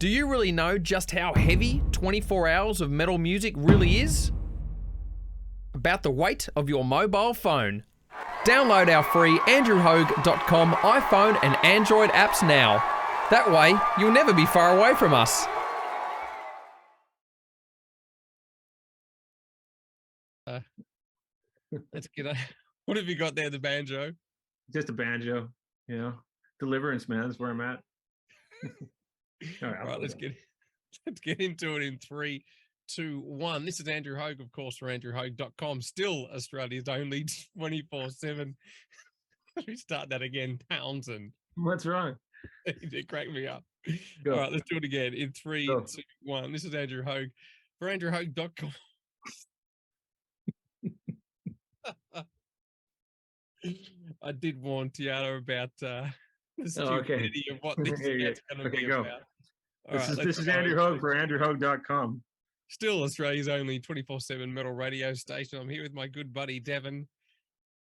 Do you really know just how heavy 24 hours of metal music really is? About the weight of your mobile phone. Download our free andrewhogue.com iPhone and Android apps now. That way, you'll never be far away from us. Let's get what have you got there, the banjo? Just a banjo, you know. Deliverance, man, is where I'm at. All right, let's get into it in 3, 2, 1. This is Andrew Hogue, of course, for andrewhogue.com. Still Australia's only 24/7. Let me start that again. Townsend. What's wrong? It cracked me up. Go. All right, let's do it again in 3, 2, 1. This is Andrew Hogue for andrewhogue.com. I did warn Tiana about the stupidity of what this is going to be about. This is Andrew Hogue for andrewhogue.com. Still Australia's only 24/7 metal radio station. I'm here with my good buddy Devin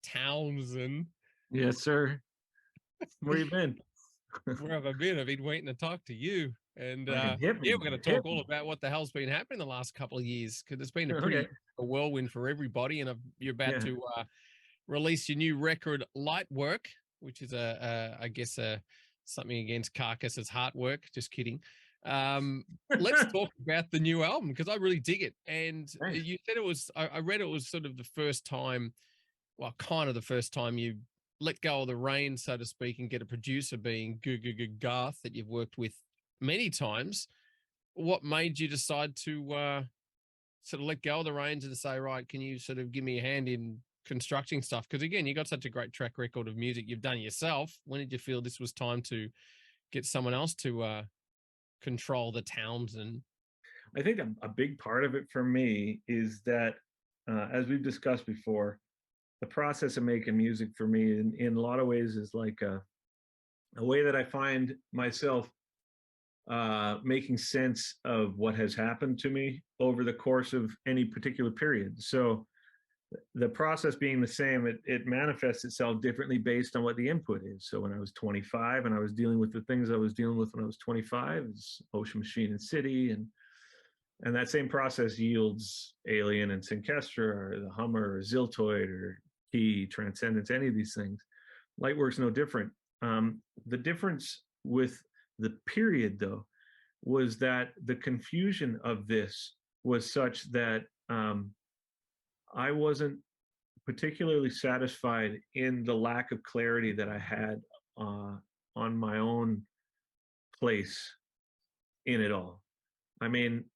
Townsend. Yes, sir. Where you been? Where have I been? I've been waiting to talk to you. And we're going to talk all about what the hell's been happening the last couple of years, because it's been a whirlwind for everybody. And you're about to release your new record, Light Work, which is I guess something against Carcass's Heart Work. Just kidding. Let's talk about the new album, because I really dig it. And you said it was, I read it was sort of the first time, well, kind of the first time you let go of the reins, so to speak, and get a producer, being Garth, that you've worked with many times. What made you decide to sort of let go of the reins and say, right, can you sort of give me a hand in constructing stuff? Because again, you got such a great track record of music you've done yourself. When did you feel this was time to get someone else to control the Townsend? I think a big part of it for me is that, as we've discussed before, the process of making music for me in a lot of ways is like a way that I find myself making sense of what has happened to me over the course of any particular period. So the process being the same, it manifests itself differently based on what the input is. So when I was 25 and I was dealing with the things I was dealing with when I was 25, it's Ocean Machine and City, and that same process yields Alien and Synkestra, or the Hummer, or Ziltoid, or Key, Transcendence, any of these things. Lightwork's no different. The difference with the period, though, was that the confusion of this was such that I wasn't particularly satisfied in the lack of clarity that I had on my own place in it all. I mean,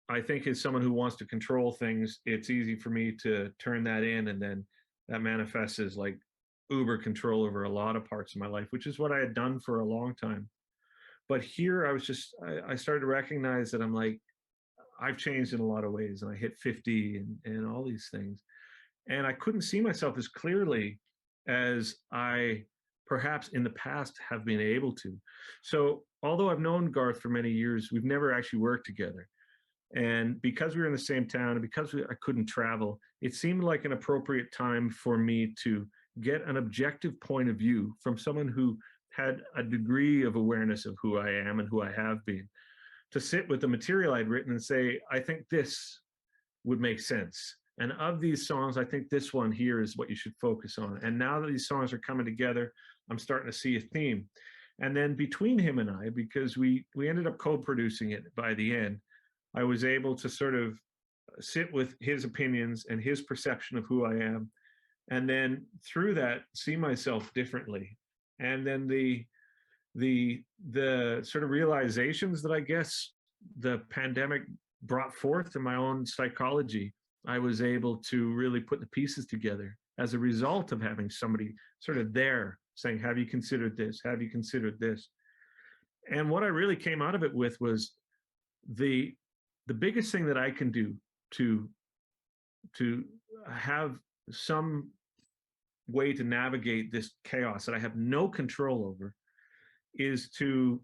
I think as someone who wants to control things, it's easy for me to turn that in, and then that manifests as like uber control over a lot of parts of my life, which is what I had done for a long time. But here I started to recognize that I'm like, I've changed in a lot of ways, and I hit 50 and all these things. And I couldn't see myself as clearly as I perhaps in the past have been able to. So although I've known Garth for many years, we've never actually worked together. And because we were in the same town, and because I couldn't travel, it seemed like an appropriate time for me to get an objective point of view from someone who had a degree of awareness of who I am and who I have been, to sit with the material I'd written and say, I think this would make sense. And of these songs, I think this one here is what you should focus on. And now that these songs are coming together, I'm starting to see a theme. And then between him and I, because we ended up co-producing it by the end, I was able to sort of sit with his opinions and his perception of who I am. And then through that, see myself differently. And then the sort of realizations that I guess the pandemic brought forth in my own psychology, I was able to really put the pieces together as a result of having somebody sort of there saying, have you considered this? Have you considered this? And what I really came out of it with was the biggest thing that I can do to have some way to navigate this chaos that I have no control over is to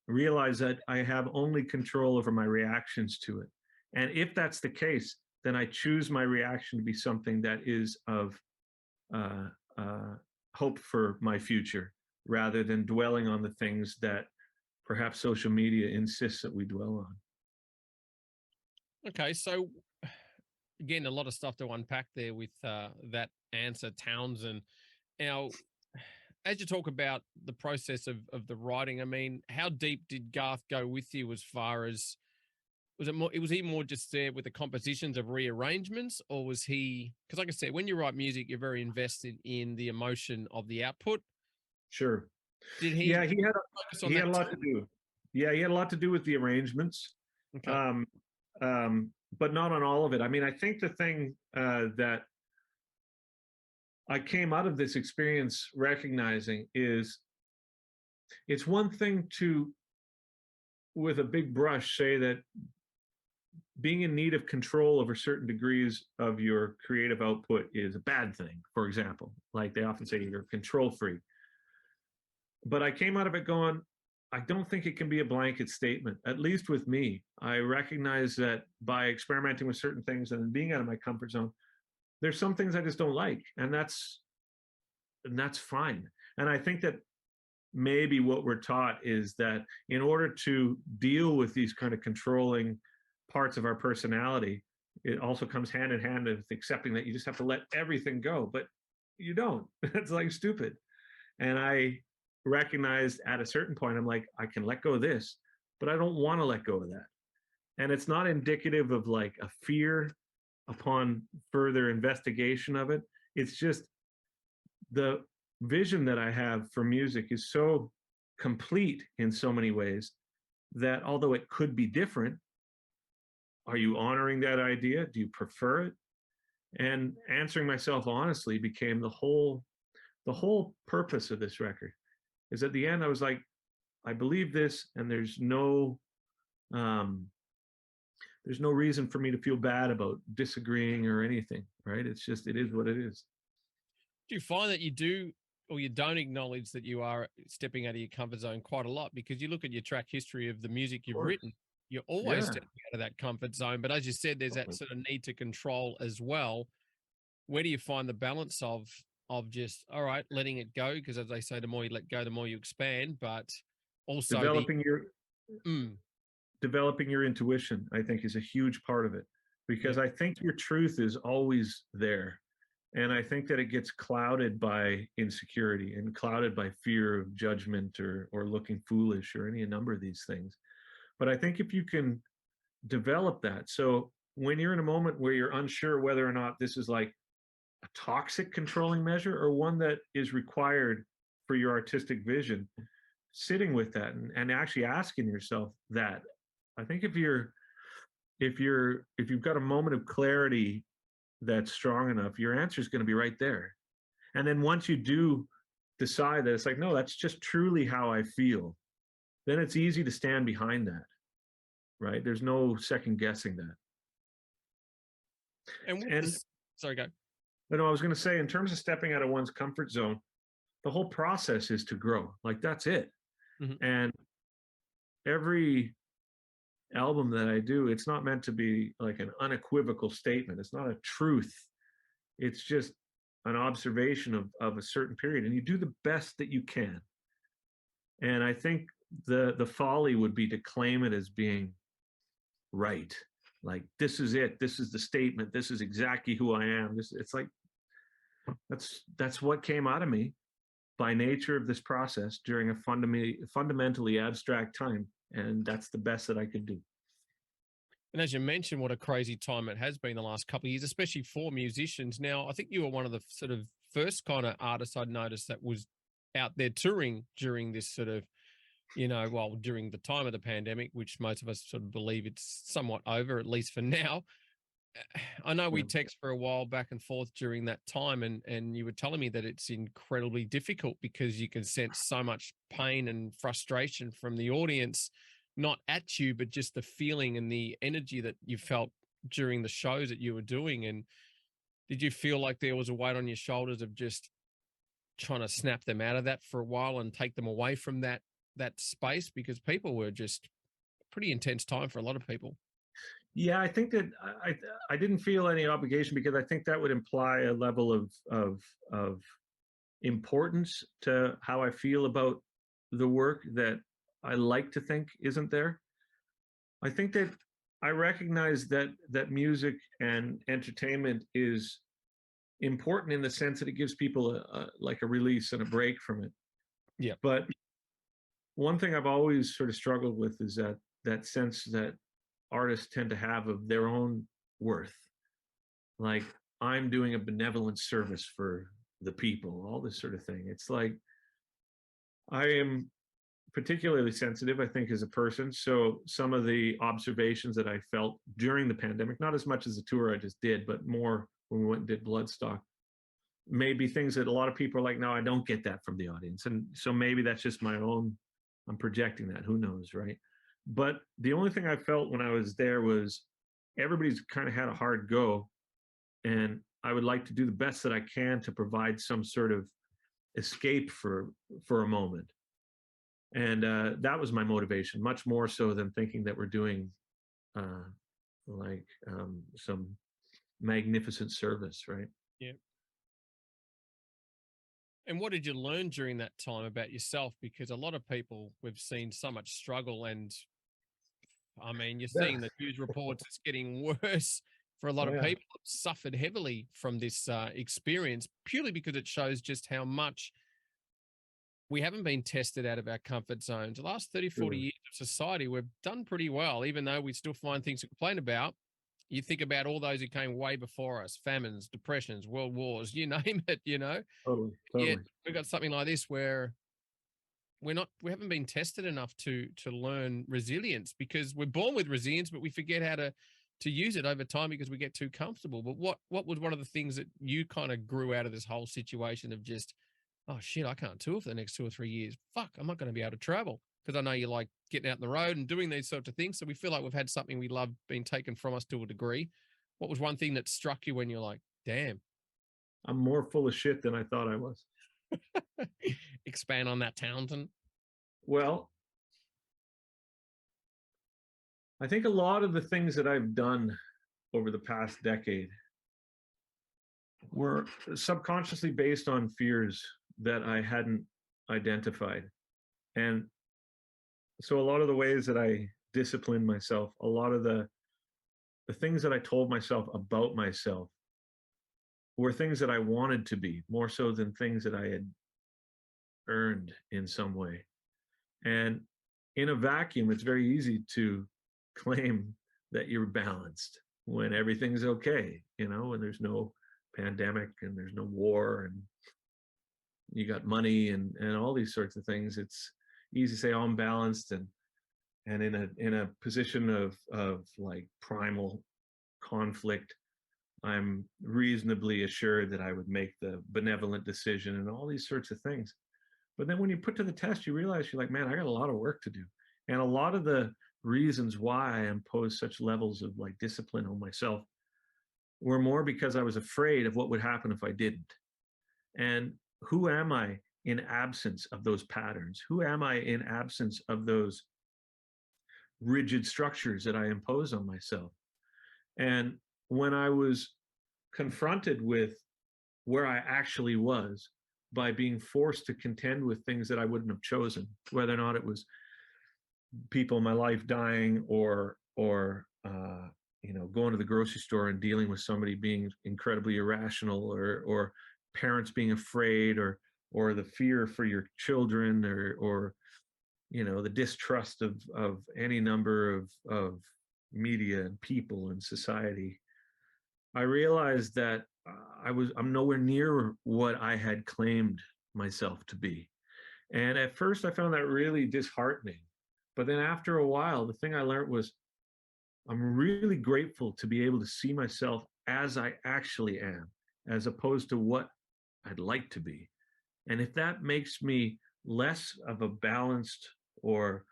realize that I have only control over my reactions to it. And if that's the case, then I choose my reaction to be something that is of hope for my future, rather than dwelling on the things that perhaps social media insists that we dwell on. Okay, so again, a lot of stuff to unpack there with that answer, Townsend. Now, as you talk about the process of the writing, I mean, how deep did Garth go with you as far as, was he more just there with the compositions of rearrangements, or was he, because like I said, when you write music, you're very invested in the emotion of the output. Sure. Did he? Yeah, Focus on he had a that lot too? to do. Yeah, he had a lot to do with the arrangements. Okay. But not on all of it. I mean, I think the thing that I came out of this experience recognizing is, it's one thing to, with a big brush, say that being in need of control over certain degrees of your creative output is a bad thing, for example. Like they often say, you're a control freak. But I came out of it going, I don't think it can be a blanket statement, at least with me. I recognize that by experimenting with certain things and being out of my comfort zone, there's some things I just don't like, and that's fine. And I think that maybe what we're taught is that in order to deal with these kind of controlling parts of our personality, it also comes hand in hand with accepting that you just have to let everything go, but you don't. It's like stupid. And I recognized at a certain point, I'm like, I can let go of this, but I don't want to let go of that. And it's not indicative of like a fear upon further investigation of it. It's just the vision that I have for music is so complete in so many ways that although it could be different, are you honoring that idea? Do you prefer it? And answering myself honestly became the whole purpose of this record. Is at the end I was like, I believe this, and there's no reason for me to feel bad about disagreeing or anything, right? It's just, it is what it is. Do you find that you do, or you don't acknowledge that you are stepping out of your comfort zone quite a lot? Because you look at your track history of the music you've written, you're always stepping out of that comfort zone. But as you said, there's that sort of need to control as well. Where do you find the balance of just, all right, letting it go? Because as they say, the more you let go, the more you expand, but also developing your intuition, I think, is a huge part of it, because I think your truth is always there. And I think that it gets clouded by insecurity and clouded by fear of judgment or looking foolish or any number of these things. But I think if you can develop that, so when you're in a moment where you're unsure whether or not this is like a toxic controlling measure or one that is required for your artistic vision, sitting with that and actually asking yourself that, I think if you've got a moment of clarity that's strong enough, your answer is going to be right there. And then once you do decide that it's like, no, that's just truly how I feel, then it's easy to stand behind that, right? There's no second guessing that. Sorry, go. No, I was going to say, in terms of stepping out of one's comfort zone, the whole process is to grow. Like, that's it. Mm-hmm. And every album that I do, it's not meant to be like an unequivocal statement. It's not a truth. It's just an observation of a certain period, and you do the best that you can. And I think the folly would be to claim it as being right. Like, this is it. This is the statement. This is exactly who I am. It's like, that's what came out of me by nature of this process during a fundamentally abstract time. And that's the best that I could do. And as you mentioned, what a crazy time it has been the last couple of years, especially for musicians. Now, I think you were one of the sort of first kind of artists I'd noticed that was out there touring during this sort of, during the time of the pandemic, which most of us sort of believe it's somewhat over, at least for now. I know we text for a while back and forth during that time, and you were telling me that it's incredibly difficult because you can sense so much pain and frustration from the audience, not at you, but just the feeling and the energy that you felt during the shows that you were doing. And did you feel like there was a weight on your shoulders of just trying to snap them out of that for a while and take them away from that space? Because people were just pretty intense time for a lot of people. Yeah, I think that I didn't feel any obligation, because I think that would imply a level of importance to how I feel about the work that I like to think isn't there. I think that I recognize that music and entertainment is important in the sense that it gives people like a release and a break from it. Yeah. But one thing I've always sort of struggled with is that sense that artists tend to have of their own worth. Like, I'm doing a benevolent service for the people, all this sort of thing. It's like, I am particularly sensitive, I think, as a person. So some of the observations that I felt during the pandemic, not as much as the tour I just did, but more when we went and did Bloodstock, maybe things that a lot of people are like, no, I don't get that from the audience. And so maybe that's just my own, I'm projecting that, who knows, right? But the only thing I felt when I was there was everybody's kind of had a hard go. And I would like to do the best that I can to provide some sort of escape for a moment. And that was my motivation, much more so than thinking that we're doing some magnificent service, right? Yeah. And what did you learn during that time about yourself? Because a lot of people, we've seen so much struggle, and I mean, you're seeing the news reports, it's getting worse for a lot of people who suffered heavily from this experience, purely because it shows just how much we haven't been tested out of our comfort zones. The last 30, 40 years of society, we've done pretty well, even though we still find things to complain about. You think about all those who came way before us, famines, depressions, world wars, you name it, you know. Totally. Yet we've got something like this where we haven't been tested enough to learn resilience, because we're born with resilience, but we forget how to use it over time because we get too comfortable. But what was one of the things that you kind of grew out of this whole situation of just, oh shit, I can't tour for the next 2 or 3 years. Fuck, I'm not going to be able to travel, because I know you like getting out on the road and doing these sorts of things. So we feel like we've had something we love being taken from us to a degree. What was one thing that struck you when you're like, damn, I'm more full of shit than I thought I was? Expand on that, Townsend. Well, I think a lot of the things that I've done over the past decade were subconsciously based on fears that I hadn't identified. And so a lot of the ways that I disciplined myself, a lot of the things that I told myself about myself were things that I wanted to be, more so than things that I had earned in some way. And in a vacuum, it's very easy to claim that you're balanced when everything's okay, you know, when there's no pandemic and there's no war and you got money and all these sorts of things. It's easy to say, oh, I'm balanced and in a position of like primal conflict, I'm reasonably assured that I would make the benevolent decision and all these sorts of things. But then when you put to the test, you realize you're like, man, I got a lot of work to do. And a lot of the reasons why I imposed such levels of like discipline on myself were more because I was afraid of what would happen if I didn't. And who am I in absence of those patterns? Who am I in absence of those rigid structures that I impose on myself? And when I was confronted with where I actually was by being forced to contend with things that I wouldn't have chosen, whether or not it was people in my life dying or you know, going to the grocery store and dealing with somebody being incredibly irrational, or parents being afraid, or the fear for your children, or you know, the distrust of any number of media and people and society, I realized that I'm nowhere near what I had claimed myself to be. And at first I found that really disheartening. But then after a while, the thing I learned was I'm really grateful to be able to see myself as I actually am, as opposed to what I'd like to be. And if that makes me less of a balanced or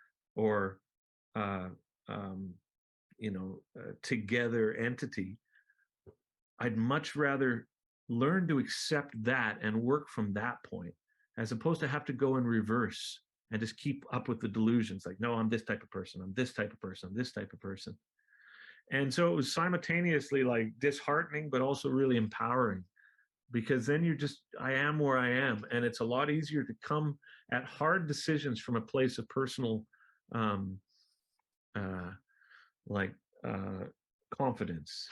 together entity, I'd much rather learn to accept that and work from that point, as opposed to have to go in reverse and just keep up with the delusions. Like, no, I'm this type of person. I'm this type of person. I'm this type of person. And so it was simultaneously like disheartening, but also really empowering, because then I am where I am. And it's a lot easier to come at hard decisions from a place of personal um, uh, like confidence.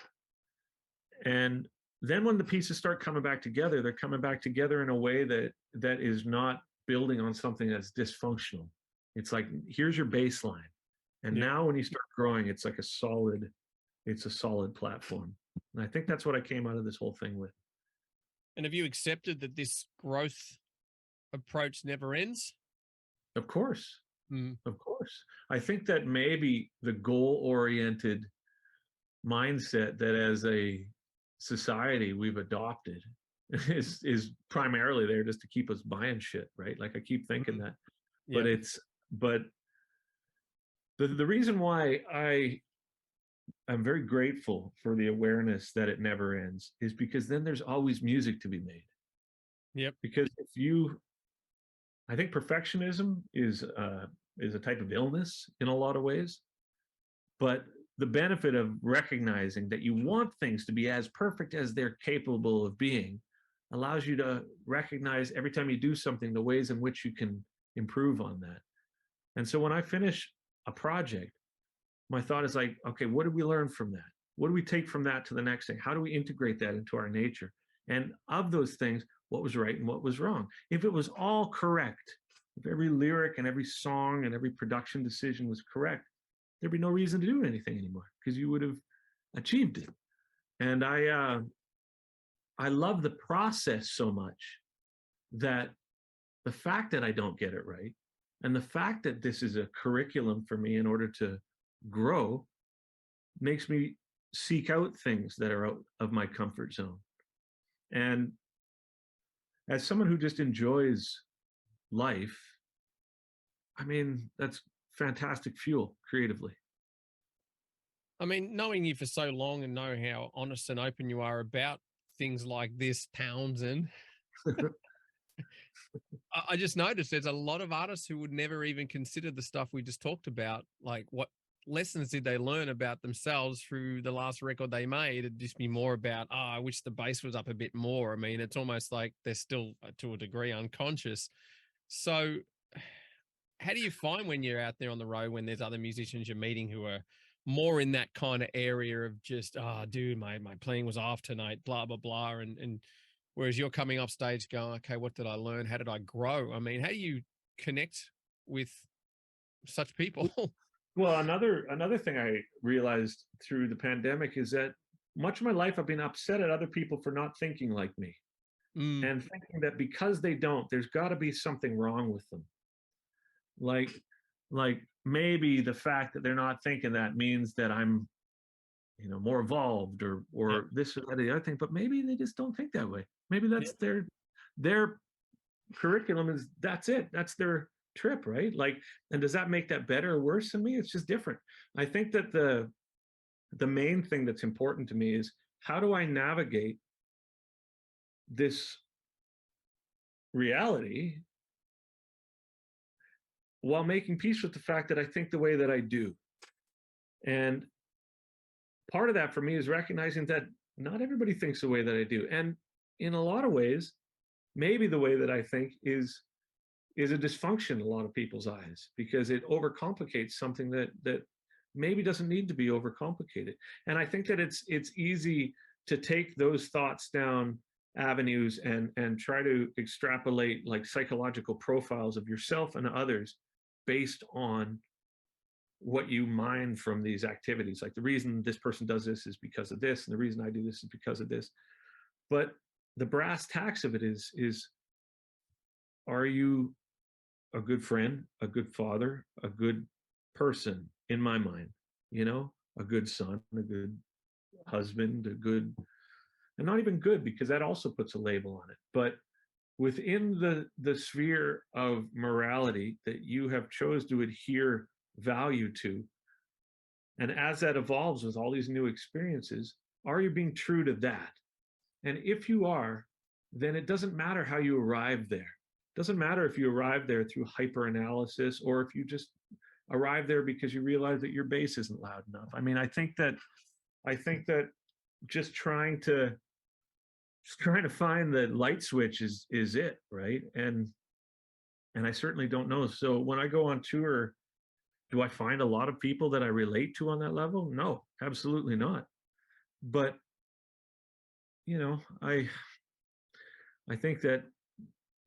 And then when the pieces start coming back together, they're coming back together in a way that is not building on something that's dysfunctional. It's like, here's your baseline. And now when you start growing, it's like it's a solid platform. And I think that's what I came out of this whole thing with. And have you accepted that this growth approach never ends? Of course. Of course. I think that maybe the goal-oriented mindset that as a society we've adopted is primarily there just to keep us buying shit, right? Like I keep thinking that. But the reason why I'm very grateful for the awareness that it never ends is because then there's always music to be made. Yep. Because I think perfectionism is a type of illness in a lot of ways, but the benefit of recognizing that you want things to be as perfect as they're capable of being allows you to recognize every time you do something the ways in which you can improve on that. And so when I finish a project, my thought is like, okay, what did we learn from that? What do we take from that to the next thing? How do we integrate that into our nature? And of those things, what was right and what was wrong? If it was all correct, if every lyric and every song and every production decision was correct, there'd be no reason to do anything anymore because you would have achieved it. And I love the process so much that the fact that I don't get it right and the fact that this is a curriculum for me in order to grow makes me seek out things that are out of my comfort zone. And as someone who just enjoys life, I mean, that's fantastic fuel creatively. I mean, knowing you for so long and know how honest and open you are about things like this, Townsend, I just noticed there's a lot of artists who would never even consider the stuff we just talked about. Like, what lessons did they learn about themselves through the last record they made? It'd just be more about, I wish the bass was up a bit more. I mean, it's almost like they're still, to a degree, unconscious. So how do you find when you're out there on the road, when there's other musicians you're meeting who are more in that kind of area of just, dude, my playing was off tonight, blah, blah, blah. And whereas you're coming off stage going, okay, what did I learn? How did I grow? I mean, how do you connect with such people? Well, another thing I realized through the pandemic is that much of my life I've been upset at other people for not thinking like me and thinking that because they don't, there's got to be something wrong with them. Like maybe the fact that they're not thinking that means that I'm, more evolved or this or that or the other thing, but maybe they just don't think that way. Maybe that's their curriculum that's it. That's their trip, right? Like, and does that make that better or worse than me? It's just different. I think that the main thing that's important to me is how do I navigate this reality while making peace with the fact that I think the way that I do. And part of that for me is recognizing that not everybody thinks the way that I do. And in a lot of ways, maybe the way that I think is a dysfunction in a lot of people's eyes because it overcomplicates something that maybe doesn't need to be overcomplicated. And I think that it's easy to take those thoughts down avenues and try to extrapolate like psychological profiles of yourself and others based on what you mine from these activities. Like the reason this person does this is because of this, and the reason I do this is because of this. But the brass tacks of it is are you a good friend, a good father, a good person in my mind, a good son, a good husband, a good, and not even good because that also puts a label on it. But within the sphere of morality that you have chose to adhere value to, and as that evolves with all these new experiences, are you being true to that? And if you are, then it doesn't matter how you arrive there. It doesn't matter if you arrive there through hyper analysis or if you just arrive there because you realize that your bass isn't loud enough. I mean, I think that just trying to find the light switch is it, right? And I certainly don't know. So when I go on tour, Do I find a lot of people that I relate to on that level? No, absolutely not. But, you know, I think that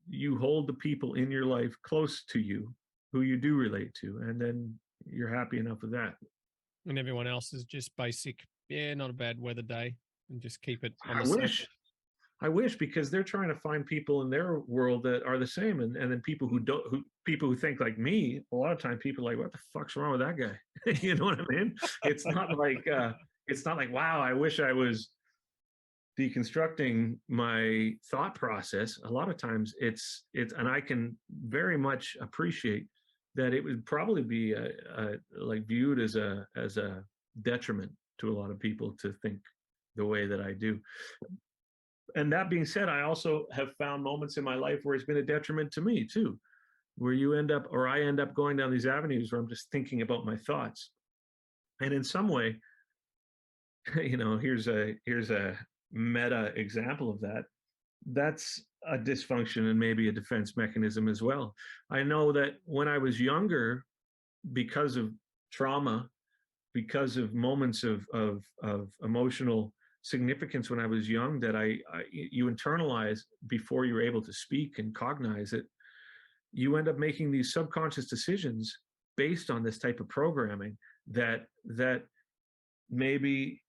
you hold the people in your life close to you who you do relate to, and then you're happy enough with that. And everyone else is just basic. Yeah, not a bad weather day, and just keep it on I the wish. I wish, because they're trying to find people in their world that are the same, and then people who don't, people who think like me. A lot of time, people are like, "What the fuck's wrong with that guy?" You know what I mean? It's not like, wow, I wish I was deconstructing my thought process. A lot of times, and I can very much appreciate that it would probably be like viewed as a detriment to a lot of people to think the way that I do. And that being said, I also have found moments in my life where it's been a detriment to me too, where I end up going down these avenues where I'm just thinking about my thoughts. And in some way, you know, here's a meta example of that. That's a dysfunction and maybe a defense mechanism as well. I know that when I was younger, because of trauma, because of moments of emotional significance when I was young, that you internalize before you're able to speak and cognize it. You end up making these subconscious decisions based on this type of programming that maybe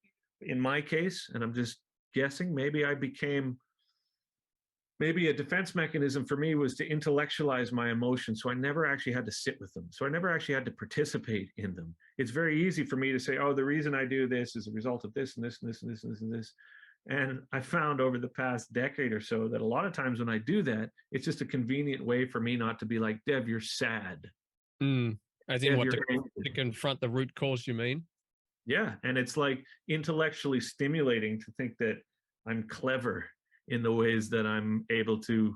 in my case, and I'm just guessing, maybe a defense mechanism for me was to intellectualize my emotions. So I never actually had to sit with them. So I never actually had to participate in them. It's very easy for me to say, oh, the reason I do this is a result of this and this and this and this and this and this. And I found over the past decade or so that a lot of times when I do that, it's just a convenient way for me not to be like, Dev, you're sad. I think to confront the root cause, you mean? Yeah. And it's like intellectually stimulating to think that I'm clever in the ways that I'm able to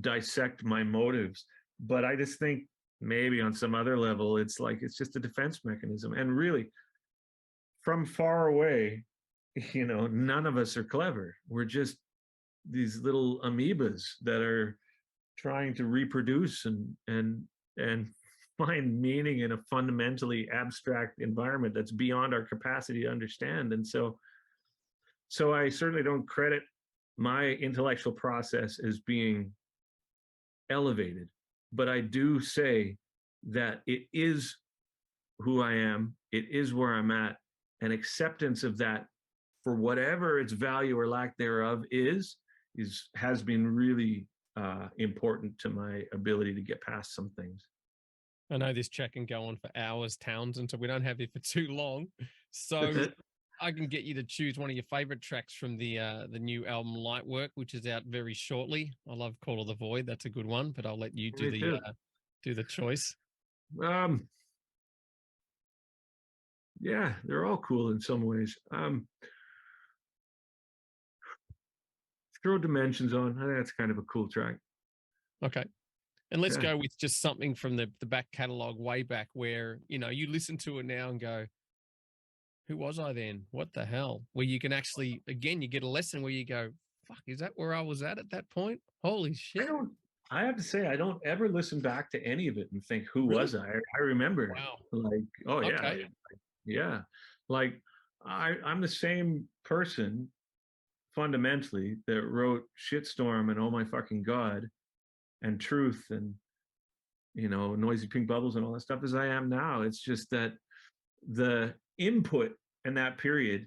dissect my motives. But I just think maybe on some other level, it's just a defense mechanism. And really, from far away, you know, none of us are clever. We're just these little amoebas that are trying to reproduce and find meaning in a fundamentally abstract environment that's beyond our capacity to understand. And so I certainly don't credit my intellectual process as being elevated, but I do say that it is who I am, it is where I'm at, and acceptance of that for whatever its value or lack thereof has been really important to my ability to get past some things. I know this chat can go on for hours, Townsend, so we don't have you for too long. So I can get you to choose one of your favorite tracks from the new album Lightwork, which is out very shortly. I love Call of the Void. That's a good one, but I'll let you do the choice. Yeah, they're all cool in some ways. Throw Dimensions on. I think that's kind of a cool track. Okay. And let's go with just something from the back catalog way back where, you know, you listen to it now and go, who was I then? What the hell? Where you can actually, again, you get a lesson where you go, fuck, is that where I was at that point? Holy shit. I have to say, I don't ever listen back to any of it and think, who was I? I remember. Wow. Like, oh, yeah. Okay. Yeah. Like, I'm the same person fundamentally that wrote Shitstorm and Oh My Fucking God and Truth and, you know, Noisy Pink Bubbles and all that stuff as I am now. It's just that the input in that period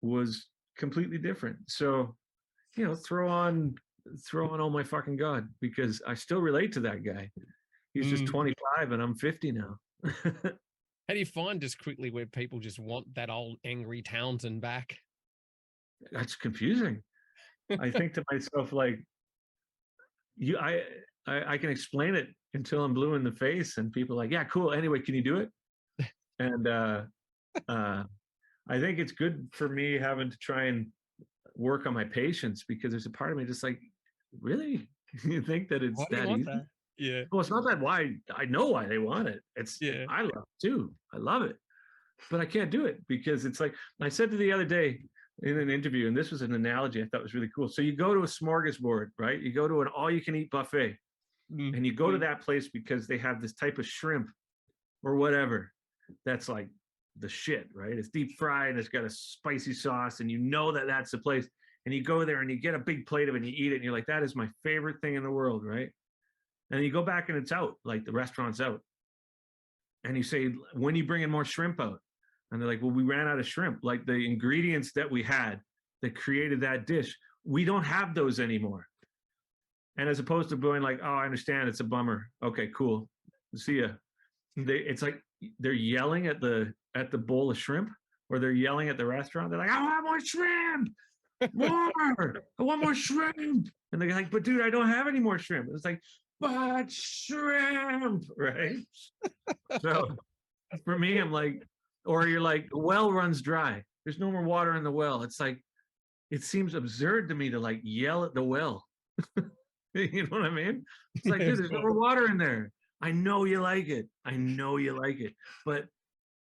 was completely different. So, you know, throw on Oh My Fucking God, because I still relate to that guy. He's just 25 and I'm 50 now. How do you find just quickly where people just want that old angry Townsend back? That's confusing. I think to myself, like, I can explain it until I'm blue in the face and people are like, yeah, cool. Anyway, can you do it? And I think it's good for me having to try and work on my patience, because there's a part of me just like, really? You think that it's that easy? That? Yeah. Well, it's not that why. I know why they want it. I love it too. I love it. But I can't do it because it's like, I said to the other day in an interview, and this was an analogy I thought was really cool. So you go to a smorgasbord, right? You go to an all-you-can-eat buffet, and you go to that place because they have this type of shrimp or whatever, that's like the shit, right? It's deep fried and it's got a spicy sauce, and you know that that's the place. And you go there and you get a big plate of it and you eat it and you're like, that is my favorite thing in the world, right? And you go back and it's out, like the restaurant's out. And you say, when you bring in more shrimp out? And they're like, well, we ran out of shrimp. Like the ingredients that we had that created that dish, we don't have those anymore. And as opposed to going like, oh, I understand, it's a bummer. Okay, cool. See ya. It's like they're yelling at the bowl of shrimp, or they're yelling at the restaurant. They're like, I want more shrimp, more. I want more shrimp. And they're like, but dude, I don't have any more shrimp. It's like, but shrimp, right? So for me, I'm like, or you're like, the well runs dry. There's no more water in the well. It's like, it seems absurd to me to like yell at the well. You know what I mean? It's like, dude, there's no more water in there. I know you like it. I know you like it. But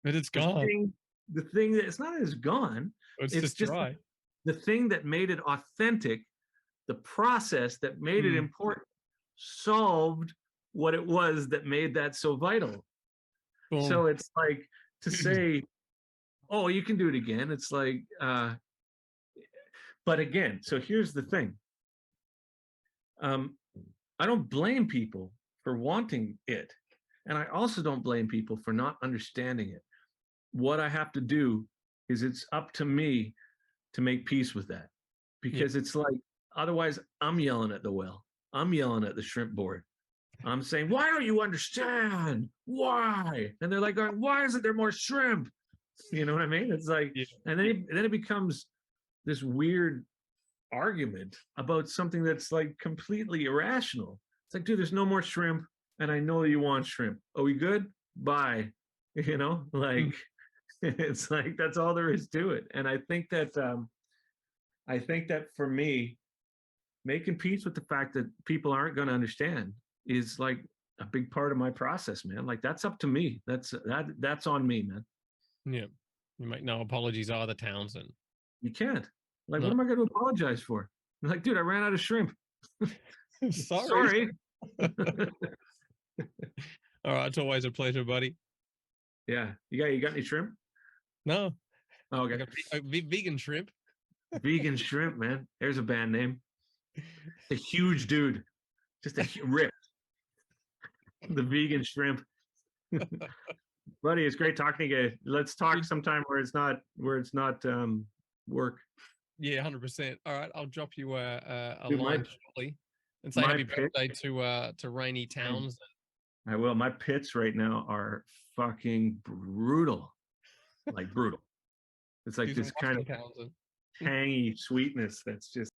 it's gone. The thing that it's not that it's gone. It's just dry. The thing that made it authentic, the process that made it important, solved what it was that made that so vital. Boom. So it's like to say, oh, you can do it again. It's like, but again, so here's the thing. I don't blame people for wanting it. And I also don't blame people for not understanding it. What I have to do is it's up to me to make peace with that. Because it's like, otherwise I'm yelling at the well. I'm yelling at the shrimp board. I'm saying, why don't you understand? Why? And they're like, why isn't there more shrimp? You know what I mean? It's like, and then it becomes this weird argument about something that's like completely irrational. It's like, dude, there's no more shrimp, and I know you want shrimp. Are we good? Bye. You know, like it's like that's all there is to it. And I think that for me, making peace with the fact that people aren't going to understand is like a big part of my process, man. Like that's up to me. That's on me, man. Yeah. You make no apologies either, Townsend. You can't. Like, what am I going to apologize for? I'm like, dude, I ran out of shrimp. Sorry. All right, it's always a pleasure, buddy. Yeah. You got any shrimp? No. Oh, okay. Vegan shrimp. Vegan shrimp, man. There's a band name. A huge dude. Just a rip. The vegan shrimp. Buddy, it's great talking to you. Let's talk sometime where it's not work. Yeah, 100%. All right, I'll drop you a line shortly and say happy birthday to Rainy Townsend. I will. My pits right now are fucking brutal. Like brutal. It's like this kind of tangy sweetness that's just